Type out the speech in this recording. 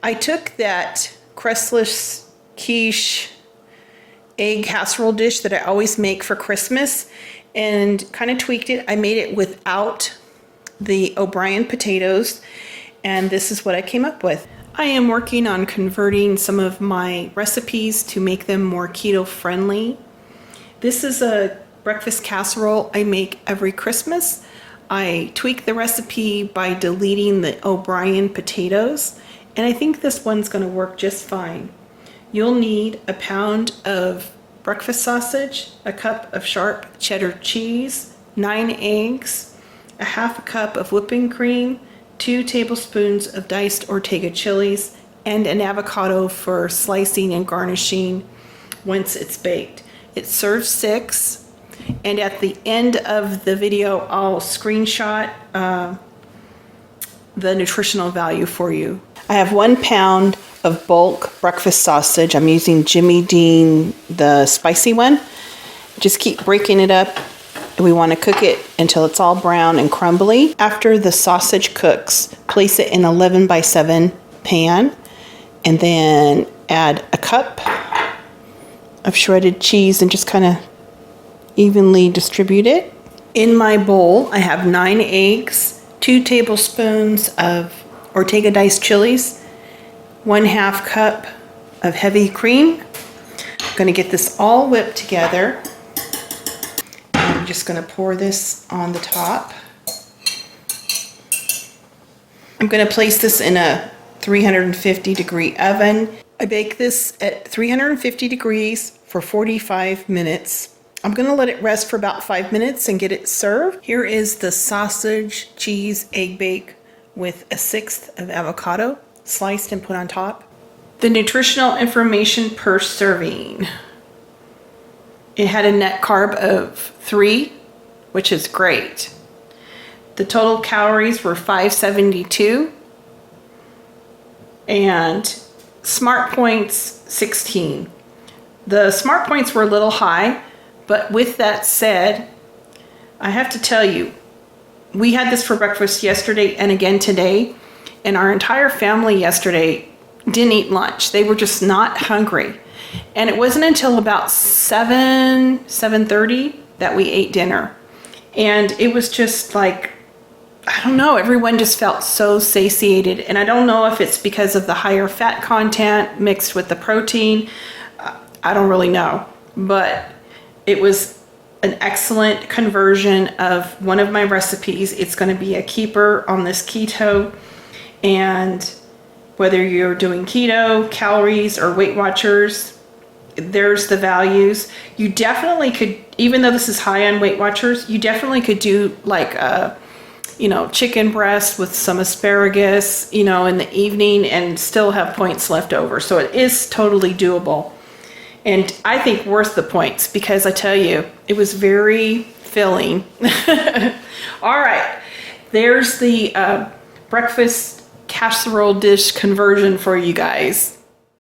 I took that crustless quiche egg casserole dish that I always make for Christmas and kind of tweaked it. I made it without the O'Brien potatoes, and this is what I came up with. I am working on converting some of my recipes to make them more keto friendly. This is a breakfast casserole I make every Christmas. I tweak the recipe by deleting the O'Brien potatoes, and I think this one's going to work just fine. You'll need a pound of breakfast sausage, a cup of sharp cheddar cheese, 9 eggs, a half a cup of whipping cream, 2 tablespoons of diced ortega chilies, and an avocado for slicing and garnishing once it's baked. It serves 6, and at the end of the video I'll screenshot the nutritional value for you. I have 1 pound of bulk breakfast sausage. I'm using Jimmy Dean, the spicy one. Just keep breaking it up. We want to cook it until it's all brown and crumbly. After the sausage cooks, place it in an 11 by 7 pan and then add a cup of shredded cheese and just kind of evenly distribute it. In my bowl, I have 9 eggs, 2 tablespoons of ortega diced chilies, 1/2 cup of heavy cream. I'm going to get this all whipped together. I'm just going to pour this on the top. I'm going to place this in a 350 degree oven. I bake this at 350 degrees for 45 minutes. I'm going to let it rest for about 5 minutes and get it served. Here is the sausage, cheese, egg bake with a 1/6 of avocado sliced and put on top. The nutritional information per serving. It had a net carb of 3, which is great. The total calories were 572 and smart points 16. The smart points were a little high, but with that said, I have to tell you, we had this for breakfast yesterday and again today, and our entire family yesterday didn't eat lunch. They were just not hungry. And it wasn't until about 7:30 that we ate dinner. And it was just like, I don't know, everyone just felt so satiated. And I don't know if it's because of the higher fat content mixed with the protein. I don't really know. But it was an excellent conversion of one of my recipes. It's going to be a keeper on this keto. And whether you're doing keto, calories, or Weight Watchers, there's the values. You definitely could, even though this is high on Weight Watchers, you definitely could do like a, chicken breast with some asparagus, in the evening and still have points left over. So it is totally doable. And I think worth the points because I tell you, it was very filling. All right, there's the breakfast casserole dish conversion for you guys.